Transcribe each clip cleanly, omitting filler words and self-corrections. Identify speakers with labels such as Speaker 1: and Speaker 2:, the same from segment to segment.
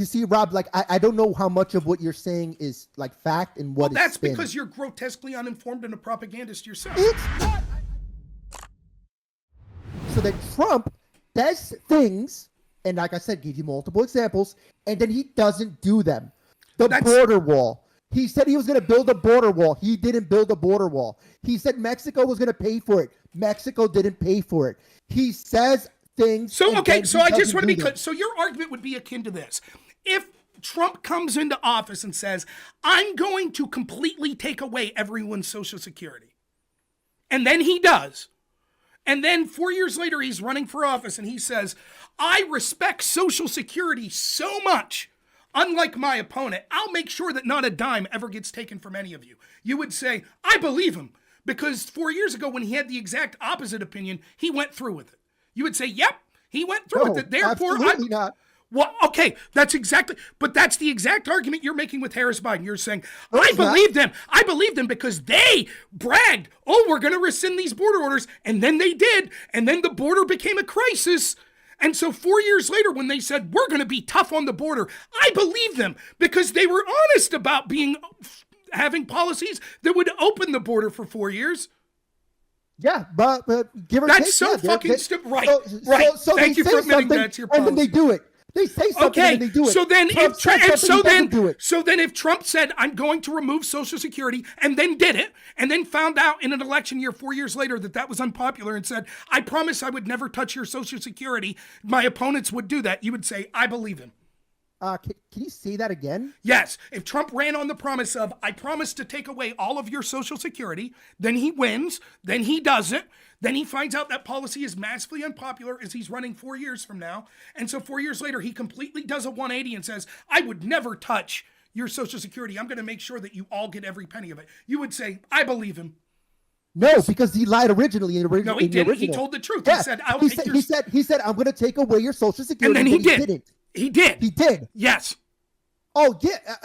Speaker 1: you see, Rob, like I don't know how much of what you're saying is like fact and what is
Speaker 2: that's
Speaker 1: spin.
Speaker 2: because you're grotesquely uninformed and a propagandist yourself.
Speaker 1: It's not. So that Trump does things, and like I said, gave you multiple examples, and then he doesn't do them. The border wall. He said he was going to build a border wall. He didn't build a border wall. He said Mexico was going to pay for it. Mexico didn't pay for it. He says things.
Speaker 2: So, okay, so I just want to be clear. So your argument would be akin to this. If Trump comes into office and says, I'm going to completely take away everyone's Social Security, and then he does, and then 4 years later he's running for office and he says, I respect Social Security so much, unlike my opponent, I'll make sure that not a dime ever gets taken from any of you. You would say, I believe him, because 4 years ago when he had the exact opposite opinion, he went through with it. You would say, yep, he went through with it. Therefore,
Speaker 1: absolutely not.
Speaker 2: Well, okay, that's the exact argument you're making with Harris Biden. You're saying, I believe them. I believe them because they bragged, oh, we're going to rescind these border orders. And then they did. And then the border became a crisis. And so 4 years later, when they said, we're going to be tough on the border, I believe them because they were honest about having policies that would open the border for 4 years.
Speaker 1: Yeah, but give or take.
Speaker 2: That's so fucking stupid. Right,
Speaker 1: right. So
Speaker 2: Thank you for admitting that's your policy.
Speaker 1: And then they do it. They say something and they do it.
Speaker 2: So then if Trump said, I'm going to remove Social Security and then did it and then found out in an election year 4 years later that was unpopular and said, I promise I would never touch your Social Security, my opponents would do that, you would say, I believe him.
Speaker 1: Can you say that again?
Speaker 2: Yes. If Trump ran on the promise of, I promise to take away all of your Social Security, then he wins, then he doesn't, then he finds out that policy is massively unpopular as he's running 4 years from now. And so 4 years later, he completely does a 180 and says, I would never touch your Social Security. I'm going to make sure that you all get every penny of it. You would say, I believe him.
Speaker 1: No, because he lied originally.
Speaker 2: No, he didn't. He told the truth.
Speaker 1: Yes. He said, I'm going to take away your Social Security.
Speaker 2: And then he
Speaker 1: didn't.
Speaker 2: He did.
Speaker 1: He did.
Speaker 2: Yes.
Speaker 1: Oh yeah.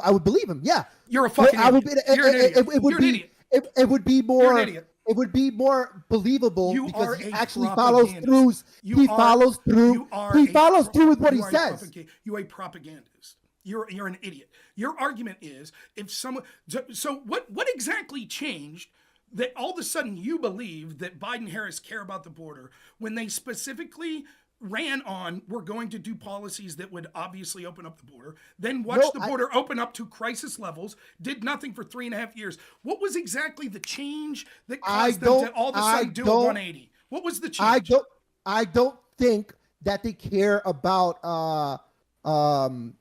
Speaker 1: I would believe him. Yeah.
Speaker 2: You're a fucking idiot. You're an idiot. You're an idiot.
Speaker 1: It would be more.
Speaker 2: You're an idiot.
Speaker 1: It would be more believable because he actually follows through. He follows through with what he says.
Speaker 2: You're a propagandist. You're an idiot. Your argument is if someone. So what exactly changed that all of a sudden you believe that Biden Harris care about the border when they specifically ran on, we're going to do policies that would obviously open up the border, then watch the border open up to crisis levels, did nothing for 3.5 years. What was exactly the change that caused them to all of a sudden do a 180? What was the change?
Speaker 1: I don't think that they care about, I'm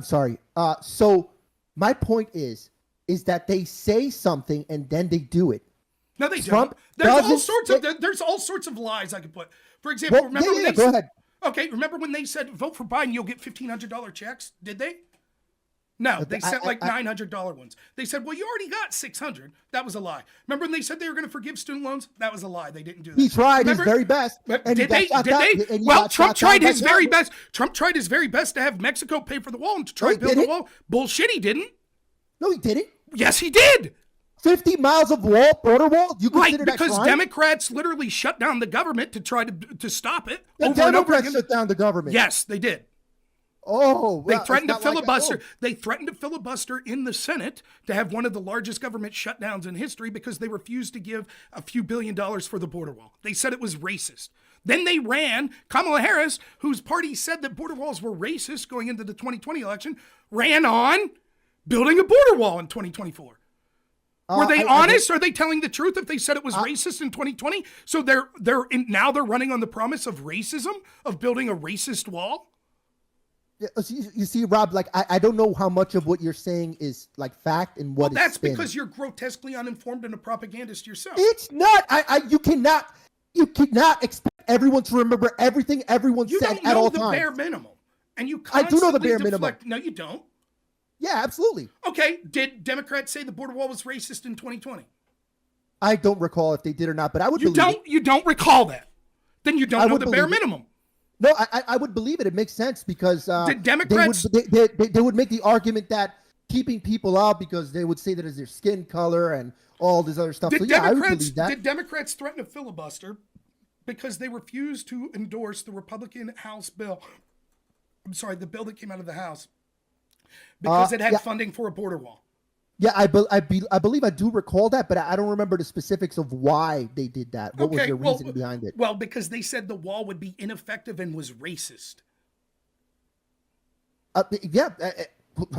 Speaker 1: sorry. So my point is that they say something and then they do it.
Speaker 2: No, they don't. There's all sorts of lies I could put. For example, remember when they
Speaker 1: go ahead.
Speaker 2: Okay, remember when they said vote for Biden, you'll get $1,500 checks? Did they? No, they sent like $900 ones. They said, well, you already got $600. That was a lie. Remember when they said they were going to forgive student loans? That was a lie. They didn't do that.
Speaker 1: He tried his very best.
Speaker 2: Did they? Well, Trump tried his very best. Trump tried his very best to have Mexico pay for the wall and to try to build the wall. Bullshit, he didn't.
Speaker 1: No, he didn't.
Speaker 2: Yes, he did.
Speaker 1: 50 miles of border wall? You consider that crime?
Speaker 2: Because Democrats literally shut down the government to try to stop it.
Speaker 1: The Democrats shut down the government.
Speaker 2: Yes, they did.
Speaker 1: Oh,
Speaker 2: they threatened to filibuster. They threatened to filibuster in the Senate to have one of the largest government shutdowns in history because they refused to give a few $1 billion for the border wall. They said it was racist. Then they ran Kamala Harris, whose party said that border walls were racist going into the 2020 election, ran on building a border wall in 2024. Were they honest? Are they telling the truth if they said it was racist in 2020? So now they're running on the promise of racism, of building a racist wall?
Speaker 1: Yeah, you see, Rob, like I don't know how much of what you're saying is like fact and what is
Speaker 2: that's
Speaker 1: spin.
Speaker 2: Because you're grotesquely uninformed and a propagandist yourself.
Speaker 1: It's not. You cannot expect everyone to remember everything everyone said at all times. You don't know the
Speaker 2: bare minimum. And you
Speaker 1: I do know the bare minimum.
Speaker 2: No, you don't.
Speaker 1: Yeah, absolutely.
Speaker 2: Okay, did Democrats say the border wall was racist in 2020?
Speaker 1: I don't recall if they did or not, but I would believe it.
Speaker 2: You don't recall that. Then you don't know the bare minimum.
Speaker 1: No, I would believe it. It makes sense because
Speaker 2: did Democrats
Speaker 1: they would make the argument that keeping people out because they would say that it's their skin color and all this other stuff. I would believe that.
Speaker 2: Did Democrats threaten to filibuster Because they refused to endorse the Republican House bill. I'm sorry, the bill that came out of the House. Because it had funding for a border wall.
Speaker 1: Yeah, I believe I do recall that, but I don't remember the specifics of why they did that. What was their reason behind it?
Speaker 2: Well, because they said the wall would be ineffective and was racist.
Speaker 1: What do you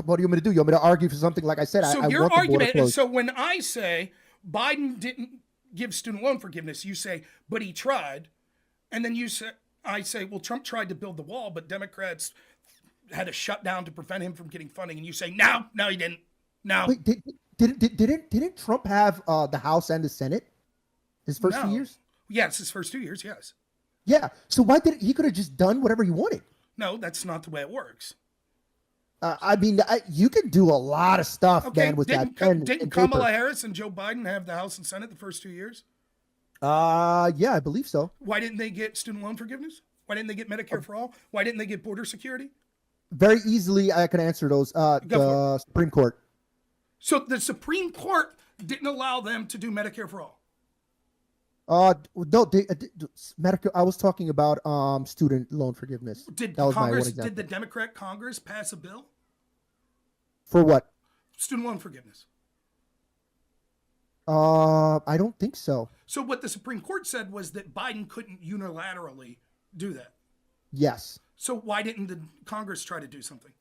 Speaker 1: want me to do? You want me to argue for something? Like I said,
Speaker 2: so your argument is, so when I say Biden didn't give student loan forgiveness, you say, but he tried. And then I say, well, Trump tried to build the wall, but Democrats had a shutdown to prevent him from getting funding. And you say, no, he didn't. No.
Speaker 1: Wait, didn't Trump have the House and the Senate his first 2 years?
Speaker 2: Yes, his first 2 years, yes.
Speaker 1: Yeah. So why he could have just done whatever he wanted?
Speaker 2: No, that's not the way it works.
Speaker 1: I mean, you can do a lot of stuff, man, with that pen.
Speaker 2: Didn't Kamala Harris and Joe Biden have the House and Senate the first 2 years?
Speaker 1: Yeah, I believe so.
Speaker 2: Why didn't they get student loan forgiveness? Why didn't they get Medicare for all? Why didn't they get border security?
Speaker 1: Very easily, I can answer those. The Supreme Court.
Speaker 2: So the Supreme Court didn't allow them to do Medicare for all.
Speaker 1: No, Medicare. I was talking about student loan forgiveness.
Speaker 2: Did the Democrat Congress pass a bill
Speaker 1: for what?
Speaker 2: Student loan forgiveness.
Speaker 1: I don't think so. So
Speaker 2: what the Supreme Court said was that Biden couldn't unilaterally do that.
Speaker 1: Yes.
Speaker 2: So why didn't the Congress try to do something?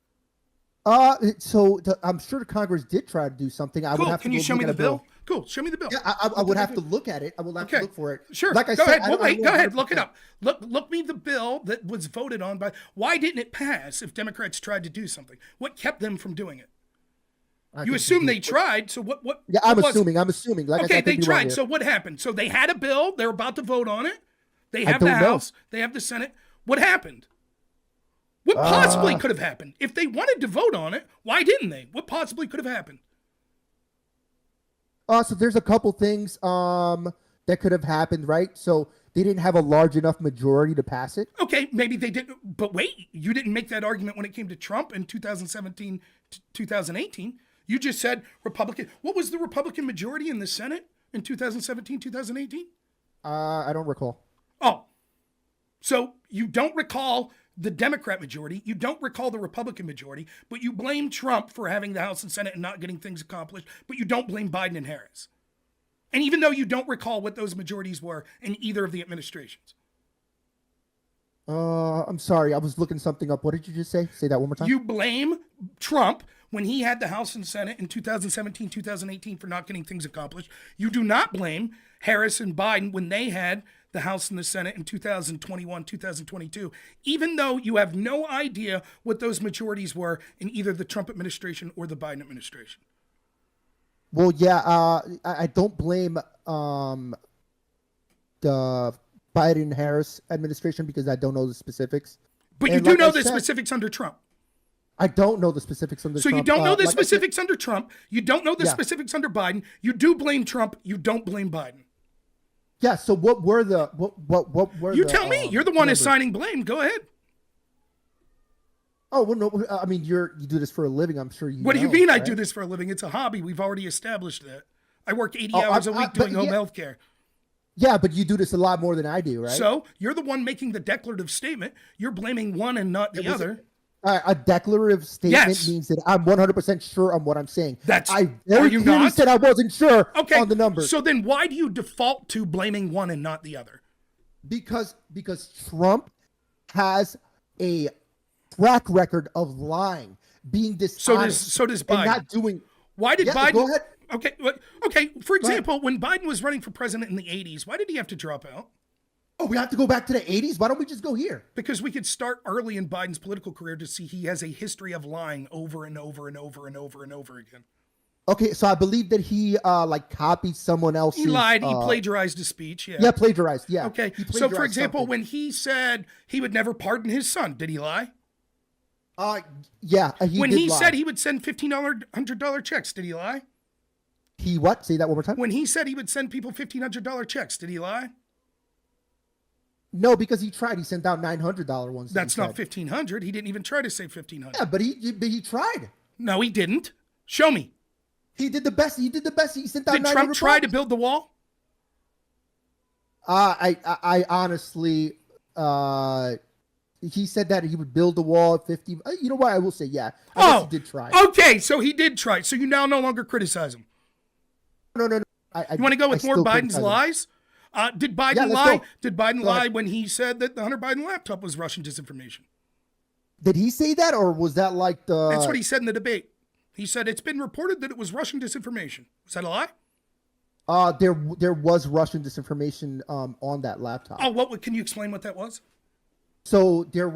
Speaker 1: I'm sure the Congress did try to do something.
Speaker 2: Cool. Can you show me the bill? Cool. Show me the bill.
Speaker 1: Yeah, I would have to look at it. I will have to look for it.
Speaker 2: Sure. Like I said, go ahead. Look it up. Look me the bill that was voted on by. Why didn't it pass if Democrats tried to do something? What kept them from doing it? You assume they tried. So what?
Speaker 1: Yeah, I'm assuming. Like
Speaker 2: okay, they tried. So what happened? So they had a bill. They're about to vote on it. They have the House. They have the Senate. What happened? What possibly could have happened? If they wanted to vote on it, why didn't they? What possibly could have happened?
Speaker 1: So there's a couple things that could have happened, right? So they didn't have a large enough majority to pass it.
Speaker 2: Okay, maybe they didn't. But wait, you didn't make that argument when it came to Trump in 2017 to 2018. You just said Republican. What was the Republican majority in the Senate in 2017, 2018?
Speaker 1: I don't recall.
Speaker 2: Oh, so you don't recall the Democrat majority, you don't recall the Republican majority, but you blame Trump for having the House and Senate and not getting things accomplished, but you don't blame Biden and Harris. And even though you don't recall what those majorities were in either of the administrations.
Speaker 1: I'm sorry, I was looking something up. What did you just say? Say that one more time.
Speaker 2: You blame Trump when he had the House and Senate in 2017, 2018 for not getting things accomplished. You do not blame Harris and Biden when they had the House and the Senate in 2021, 2022, even though you have no idea what those majorities were in either the Trump administration or the Biden administration.
Speaker 1: Well, yeah, I don't blame the Biden-Harris administration because I don't know the specifics.
Speaker 2: But you do know the specifics under Trump.
Speaker 1: I don't know the specifics under Trump.
Speaker 2: So you don't know the specifics under Trump. You don't know the specifics under Biden. You do blame Trump. You don't blame Biden.
Speaker 1: Yeah. So what were the what were
Speaker 2: you tell me? You're the one assigning blame. Go ahead.
Speaker 1: Oh well, no. I mean, you do this for a living. I'm sure you.
Speaker 2: What do you mean? Right? I do this for a living? It's a hobby. We've already established that. I work 80 hours a week doing home health care.
Speaker 1: Yeah, but you do this a lot more than I do, right?
Speaker 2: So you're the one making the declarative statement. You're blaming one and not the other.
Speaker 1: A declarative statement means that I'm 100% sure on what I'm saying.
Speaker 2: I very clearly
Speaker 1: said I wasn't sure on the numbers.
Speaker 2: So then why do you default to blaming one and not the other?
Speaker 1: Because Trump has a track record of lying, being dishonest.
Speaker 2: So does Biden.
Speaker 1: And not doing.
Speaker 2: Why did Biden?
Speaker 1: Go ahead.
Speaker 2: Okay. For example, when Biden was running for president in the 80s, why did he have to drop out?
Speaker 1: Oh, we have to go back to the 80s? Why don't we just go here?
Speaker 2: Because we could start early in Biden's political career to see he has a history of lying over and over and over and over and over again.
Speaker 1: Okay, so I believe that he copied someone else's.
Speaker 2: He lied. He plagiarized his speech.
Speaker 1: Yeah, plagiarized. Yeah.
Speaker 2: Okay. So, for example, when he said he would never pardon his son, did he lie?
Speaker 1: Yeah.
Speaker 2: When he said he would send $1,500 checks, did he lie?
Speaker 1: He what? Say that one more time.
Speaker 2: When he said he would send people $1,500 checks, did he lie?
Speaker 1: No, because he tried. He sent out $900 ones.
Speaker 2: That's not $1,500. He didn't even try to say $1,500.
Speaker 1: Yeah, but he tried.
Speaker 2: No, he didn't. Show me.
Speaker 1: He did the best. He sent out.
Speaker 2: Did Trump try to build the wall?
Speaker 1: I honestly, he said that he would build the wall at 50. You know what? I will say, yeah. I guess he did try.
Speaker 2: Okay, so he did try. So you now no longer criticize him.
Speaker 1: No.
Speaker 2: You want to go with more Biden's lies? Did Biden lie? Did Biden lie when he said that the Hunter Biden laptop was Russian disinformation?
Speaker 1: Did he say that, or was that like the?
Speaker 2: That's what he said in the debate. He said it's been reported that it was Russian disinformation. Was that a lie?
Speaker 1: There was Russian disinformation on that laptop.
Speaker 2: Oh, can you explain what that was?
Speaker 1: So the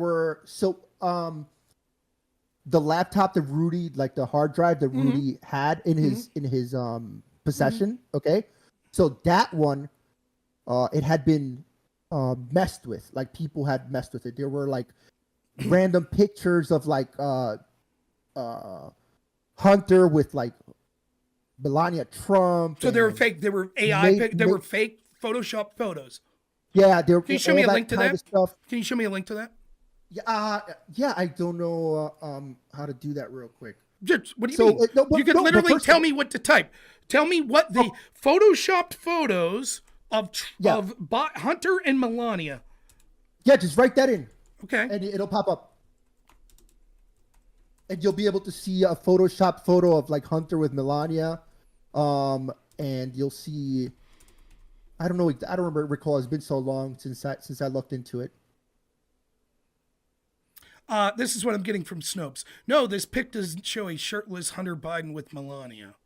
Speaker 1: laptop that Rudy, like the hard drive that Rudy had in his possession, okay? So that one, it had been messed with. Like people had messed with it. There were like random pictures of like Hunter with like Melania Trump.
Speaker 2: So they were fake. They were AI. They were fake Photoshop photos.
Speaker 1: Yeah, there.
Speaker 2: Can you show me a link to that? Can you show me a link to that?
Speaker 1: Yeah, I don't know how to do that real quick.
Speaker 2: What do you mean? You could literally tell me what to type. Tell me what the photoshopped photos of Hunter and Melania.
Speaker 1: Yeah, just write that in.
Speaker 2: Okay.
Speaker 1: And it'll pop up. And you'll be able to see a photoshopped photo of like Hunter with Melania. And you'll see, I don't recall. It's been so long since I looked into it.
Speaker 2: This is what I'm getting from Snopes. No, this pic doesn't show a shirtless Hunter Biden with Melania.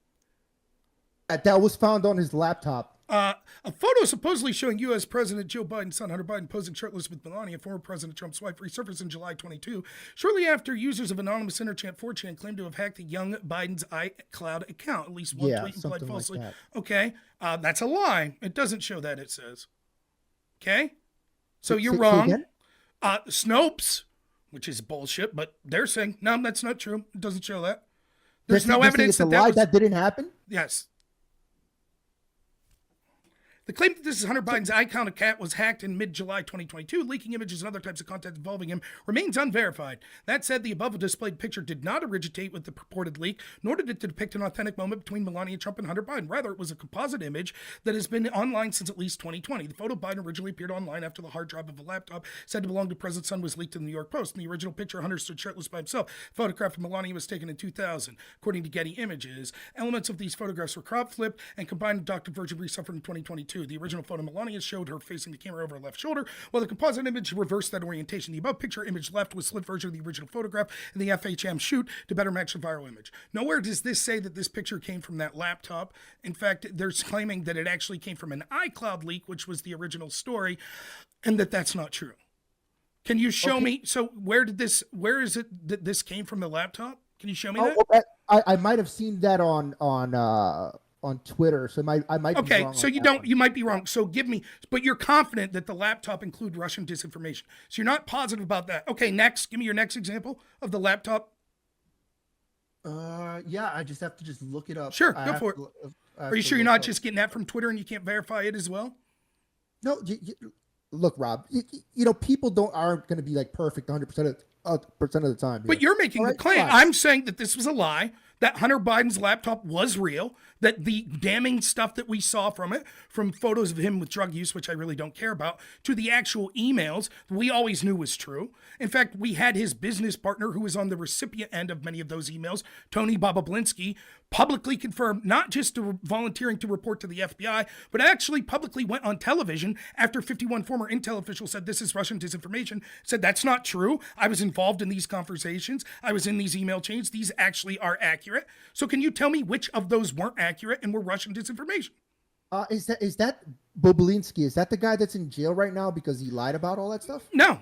Speaker 1: That was found on his laptop.
Speaker 2: A photo supposedly showing U.S. President Joe Biden's son, Hunter Biden, posing shirtless with Melania, former President Trump's wife, resurfaced in July 22, shortly after users of anonymous interchat 4chan claimed to have hacked the young Biden's iCloud account. At least one tweet implied falsely. Like okay, that's a lie. It doesn't show that, it says. Okay? So you're wrong. Snopes, which is bullshit, but they're saying, no, that's not true. It doesn't show that. There's no evidence
Speaker 1: that didn't happen?
Speaker 2: Yes. The claim that this is Hunter Biden's iCloud account was hacked in mid-July 2022, leaking images and other types of content involving him, remains unverified. That said, the above displayed picture did not originate with the purported leak, nor did it depict an authentic moment between Melania Trump and Hunter Biden. Rather, it was a composite image that has been online since at least 2020. The photo of Biden originally appeared online after the hard drive of a laptop said to belong to President's son was leaked in the New York Post. In the original picture, Hunter stood shirtless by himself. The photograph of Melania was taken in 2000. According to Getty Images, elements of these photographs were crop flipped and combined with doctored version resuffered in 2022. The original photo Melania showed her facing the camera over her left shoulder, while the composite image reversed that orientation. The above picture image left was split version of the original photograph in the FHM shoot to better match the viral image. Nowhere does this say that this picture came from that laptop. In fact, they're claiming that it actually came from an iCloud leak, which was the original story, and that's not true. Can you show me? So where is it that this came from the laptop? Can you show me that?
Speaker 1: I might have seen that on Twitter, so I might be wrong.
Speaker 2: So you might be wrong. So but you're confident that the laptop include Russian disinformation. So you're not positive about that. Okay, next, give me your next example of the laptop.
Speaker 1: Yeah, I just have to look it up.
Speaker 2: Sure, go for it. Are you sure you're not just getting that from Twitter and you can't verify it as well?
Speaker 1: No, look, Rob, people aren't going to be like perfect 100% of the time.
Speaker 2: But you're making the claim. Fine. I'm saying that this was a lie, that Hunter Biden's laptop was real, that the damning stuff that we saw from it, from photos of him with drug use, which I really don't care about, to the actual emails we always knew was true. In fact, we had his business partner who was on the recipient end of many of those emails, Tony Bobulinski, publicly confirmed not just volunteering to report to the FBI, but actually publicly went on television after 51 former intel officials said this is Russian disinformation, said that's not true. I was involved in these conversations. I was in these email chains. These actually are accurate. So can you tell me which of those weren't accurate and were Russian disinformation?
Speaker 1: Is that Bobulinski? Is that the guy that's in jail right now because he lied about all that stuff?
Speaker 2: No.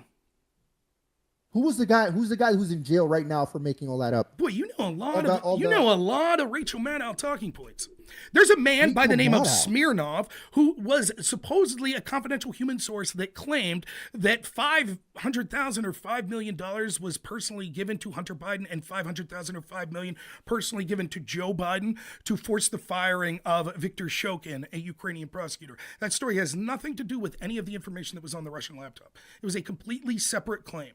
Speaker 1: Who's the guy who's in jail right now for making all that up?
Speaker 2: Boy, you know a lot of Rachel Maddow talking points. There's a man by the name of Smirnov who was supposedly a confidential human source that claimed that $500,000 or $5 million was personally given to Hunter Biden and $500,000 or $5 million personally given to Joe Biden to force the firing of Viktor Shokin, a Ukrainian prosecutor. That story has nothing to do with any of the information that was on the Russian laptop. It was a completely separate claim.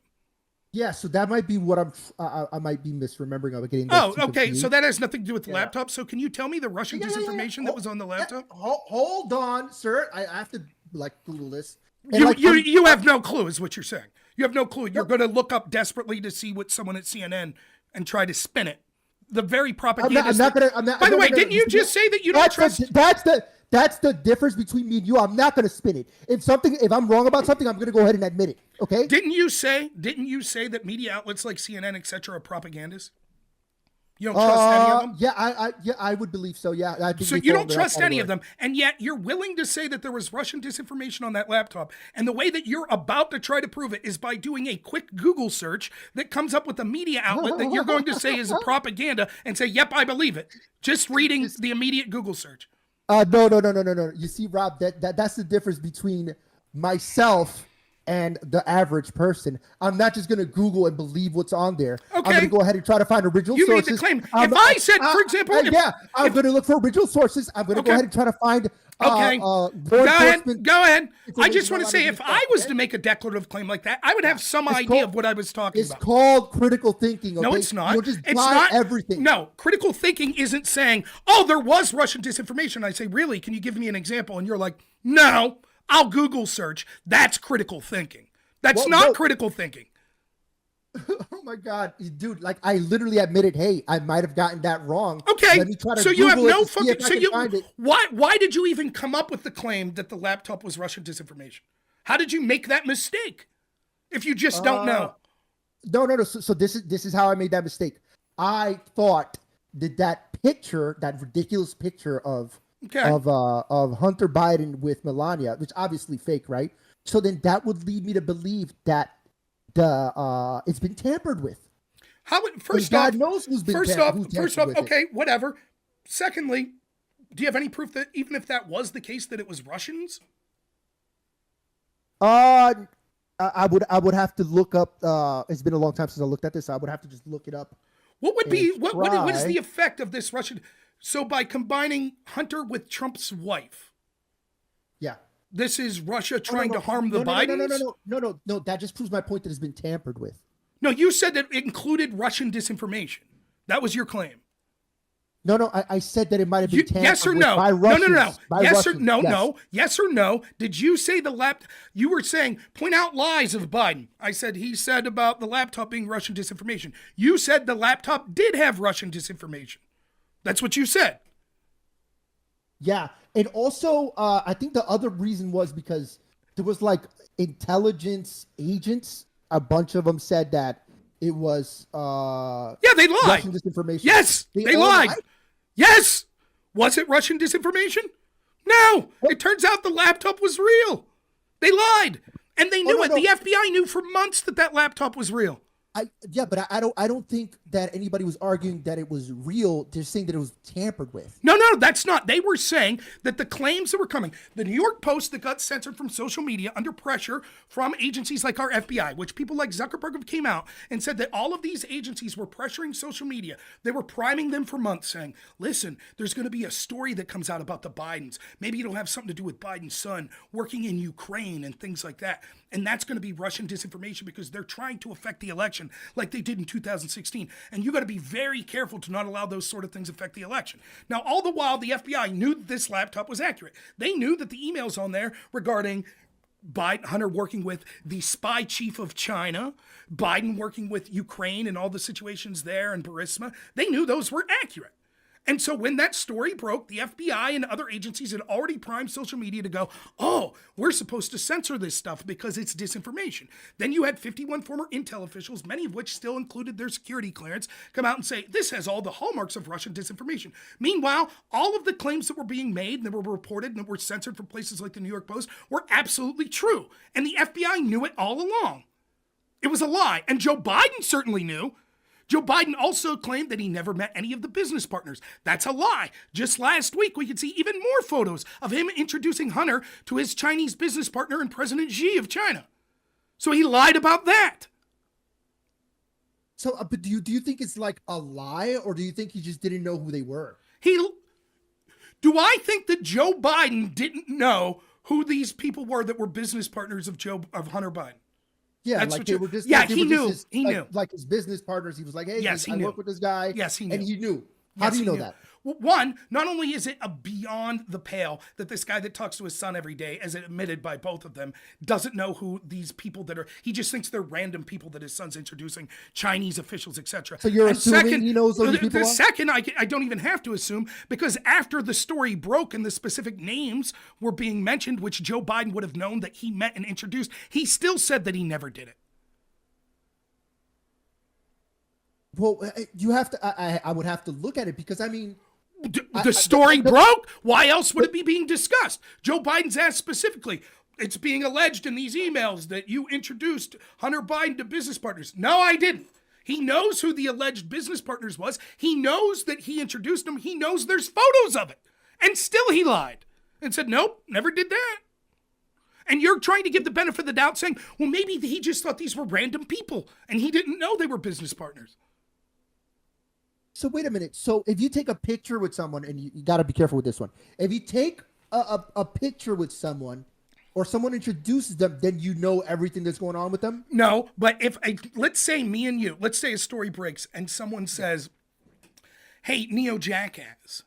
Speaker 1: Yeah, so that might be what I might be misremembering. I'm getting.
Speaker 2: Okay. So that has nothing to do with the laptop. So can you tell me the Russian disinformation that was on the laptop?
Speaker 1: Hold on, sir. I have to like Google this.
Speaker 2: You have no clue, is what you're saying. You have no clue. You're going to look up desperately to see what someone at CNN and try to spin it. The very propaganda. By the way, didn't you just say that you don't trust?
Speaker 1: That's the difference between me and you. I'm not going to spin it. If I'm wrong about something, I'm going to go ahead and admit it. Okay?
Speaker 2: Didn't you say that media outlets like CNN, etc., are propagandists? You don't trust any of them?
Speaker 1: Yeah, I would believe so. Yeah. I think
Speaker 2: so you don't trust any of them, and yet you're willing to say that there was Russian disinformation on that laptop. And the way that you're about to try to prove it is by doing a quick Google search that comes up with a media outlet that you're going to say is a propaganda and say, yep, I believe it. Just reading the immediate Google search.
Speaker 1: No. You see, Rob, that's the difference between myself and the average person. I'm not just going to Google and believe what's on there.
Speaker 2: Okay.
Speaker 1: I'm going to go ahead and try to find original sources.
Speaker 2: You made the claim. If I said, for example...
Speaker 1: I'm going to look for original sources. I'm going to go ahead and try to find...
Speaker 2: Go ahead. I just want to say, if I was to make a declarative claim like that, I would have some idea of what I was talking about.
Speaker 1: It's called critical thinking. Okay?
Speaker 2: No, it's not.
Speaker 1: You'll just buy everything.
Speaker 2: No, critical thinking isn't saying, oh, there was Russian disinformation. I say, really? Can you give me an example? And you're like, no. I'll Google search. That's critical thinking. That's not critical thinking.
Speaker 1: Oh my God, dude! Like I literally admitted, hey, I might have gotten that wrong.
Speaker 2: Okay,
Speaker 1: let me try to
Speaker 2: so you have
Speaker 1: Google
Speaker 2: no
Speaker 1: it to see
Speaker 2: fucking.
Speaker 1: if I
Speaker 2: So
Speaker 1: can
Speaker 2: you
Speaker 1: find it.
Speaker 2: why did you even come up with the claim that the laptop was Russian disinformation? How did you make that mistake? If you just don't know.
Speaker 1: No. So this is how I made that mistake. I thought that picture, that ridiculous picture of Hunter Biden with Melania, which obviously fake, right? So then that would lead me to believe that it's been tampered with.
Speaker 2: First off, okay, whatever. Secondly, do you have any proof that even if that was the case, that it was Russians?
Speaker 1: I would have to look up. It's been a long time since I looked at this. I would have to just look it up.
Speaker 2: What is the effect of this Russian? So by combining Hunter with Trump's wife, this is Russia trying to harm the Bidens?
Speaker 1: No. That just proves my point that it's been tampered with. No,
Speaker 2: you said that it included Russian disinformation. That was your claim.
Speaker 1: No. I said that it might have been tampered
Speaker 2: yes or no?
Speaker 1: With by Russians.
Speaker 2: No. Yes
Speaker 1: Russians.
Speaker 2: or no? Yes. No. Yes or no? Did you say you were saying, point out lies of Biden. I said he said about the laptop being Russian disinformation. You said the laptop did have Russian disinformation. That's what you said.
Speaker 1: Yeah. And also, I think the other reason was because there was like intelligence agents. A bunch of them said that it was
Speaker 2: they lied.
Speaker 1: Russian disinformation.
Speaker 2: Yes, they lied. Yes. Was it Russian disinformation? No. What? It turns out the laptop was real. They lied. And they knew it. No. The FBI knew for months that laptop was real.
Speaker 1: But I don't think that anybody was arguing that it was real. They're saying that it was tampered with.
Speaker 2: No, that's not. They were saying that the claims that were coming, the New York Post that got censored from social media under pressure from agencies like our FBI, which people like Zuckerberg have came out and said that all of these agencies were pressuring social media. They were priming them for months saying, listen, there's going to be a story that comes out about the Bidens. Maybe it'll have something to do with Biden's son working in Ukraine and things like that. And that's going to be Russian disinformation because they're trying to affect the election like they did in 2016. And you got to be very careful to not allow those sort of things affect the election. Now, all the while, the FBI knew that this laptop was accurate. They knew that the emails on there regarding Hunter working with the spy chief of China, Biden working with Ukraine and all the situations there and Burisma, they knew those were accurate. And so when that story broke, the FBI and other agencies had already primed social media to go, oh, we're supposed to censor this stuff because it's disinformation. Then you had 51 former intel officials, many of which still included their security clearance, come out and say, this has all the hallmarks of Russian disinformation. Meanwhile, all of the claims that were being made and that were reported and that were censored from places like the New York Post were absolutely true. And the FBI knew it all along. It was a lie. And Joe Biden certainly knew. Joe Biden also claimed that he never met any of the business partners. That's a lie. Just last week, we could see even more photos of him introducing Hunter to his Chinese business partner and President Xi of China. So he lied about that.
Speaker 1: So, but do you think it's like a lie, or do you think he just didn't know who they were?
Speaker 2: Do I think that Joe Biden didn't know who these people were that were business partners of Hunter Biden?
Speaker 1: Yeah,
Speaker 2: that's
Speaker 1: like they were just.
Speaker 2: Yeah,
Speaker 1: like
Speaker 2: he knew.
Speaker 1: He knew. Like his business partners, he was like, "Hey, I work with this guy."
Speaker 2: Yes, he knew.
Speaker 1: And he knew. How do you know that?
Speaker 2: One, not only is it a beyond the pale that this guy that talks to his son every day, as admitted by both of them, doesn't know who these people that are, he just thinks they're random people that his son's introducing, Chinese officials, etc.
Speaker 1: So you're assuming he knows those people?
Speaker 2: The second, I don't even have to assume, because after the story broke and the specific names were being mentioned, which Joe Biden would have known that he met and introduced, he still said that he never did it.
Speaker 1: Well, you have to. I would have to look at it because I mean,
Speaker 2: the story broke. Why else would it be being discussed? Joe Biden's asked specifically. It's being alleged in these emails that you introduced Hunter Biden to business partners. No, I didn't. He knows who the alleged business partners was. He knows that he introduced them. He knows there's photos of it. And still he lied and said, nope, never did that. And you're trying to give the benefit of the doubt saying, well, maybe he just thought these were random people and he didn't know they were business partners.
Speaker 1: So wait a minute. So if you take a picture with someone, and you got to be careful with this one. If you take a picture with someone, or someone introduces them, then you know everything that's going on with them?
Speaker 2: No, but let's say me and you, let's say a story breaks and someone says, hey, Neo Jackass,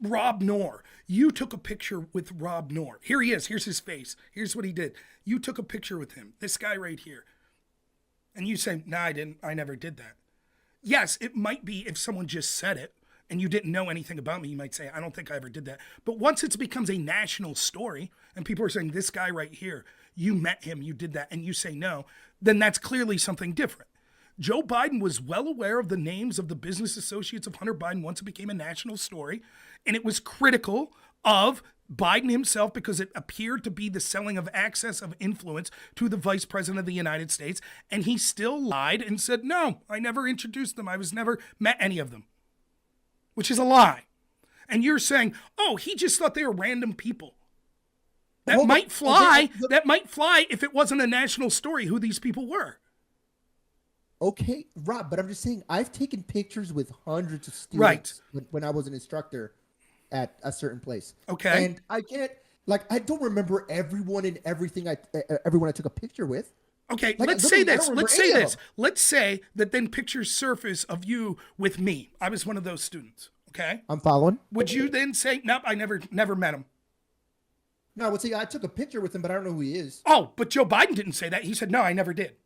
Speaker 2: Rob Knorr, you took a picture with Rob Knorr. Here he is. Here's his face. Here's what he did. You took a picture with him. This guy right here. And you say, no, I didn't. I never did that. Yes, it might be if someone just said it and you didn't know anything about me, you might say, I don't think I ever did that. But once it becomes a national story and people are saying, this guy right here, you met him, you did that, and you say no, then that's clearly something different. Joe Biden was well aware of the names of the business associates of Hunter Biden once it became a national story, and it was critical of Biden himself because it appeared to be the selling of access of influence to the vice president of the United States, and he still lied and said, no, I never introduced them. I was never met any of them, which is a lie. And you're saying, oh, he just thought they were random people. That might fly. That might fly if it wasn't a national story who these people were.
Speaker 1: Okay, Rob, but I'm just saying I've taken pictures with hundreds of students when I was an instructor at a certain place.
Speaker 2: Okay.
Speaker 1: And I don't remember everyone and everything everyone I took a picture with.
Speaker 2: Okay, let's say this. Let's say that then pictures surface of you with me. I was one of those students. Okay.
Speaker 1: I'm following.
Speaker 2: Would you then say, nope, I never met him?
Speaker 1: No, I would say I took a picture with him, but I don't know who he is.
Speaker 2: Oh, but Joe Biden didn't say that. He said, no, I never did.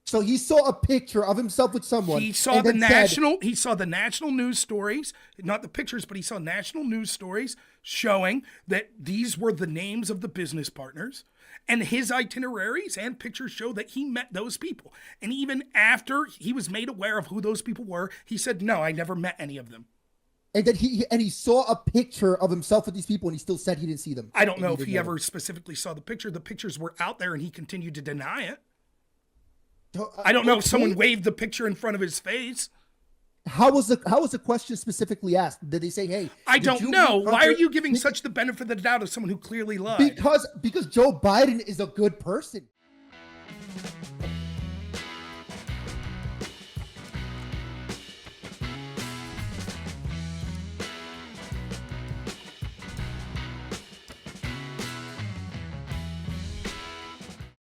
Speaker 1: So he saw a picture of himself with someone.
Speaker 2: He saw the national news stories, not the pictures, but he saw national news stories showing that these were the names of the business partners, and his itineraries and pictures show that he met those people. And even after he was made aware of who those people were, he said, no, I never met any of them.
Speaker 1: And then he saw a picture of himself with these people, and he still said he didn't see them.
Speaker 2: I don't know if he ever specifically saw the picture. The pictures were out there, and he continued to deny it. I don't know if someone waved the picture in front of his face.
Speaker 1: How was the question specifically asked? Did they say, "Hey"?
Speaker 2: I don't know. Why are you giving such the benefit of the doubt of someone who clearly lied?
Speaker 1: Because Joe Biden is a good person.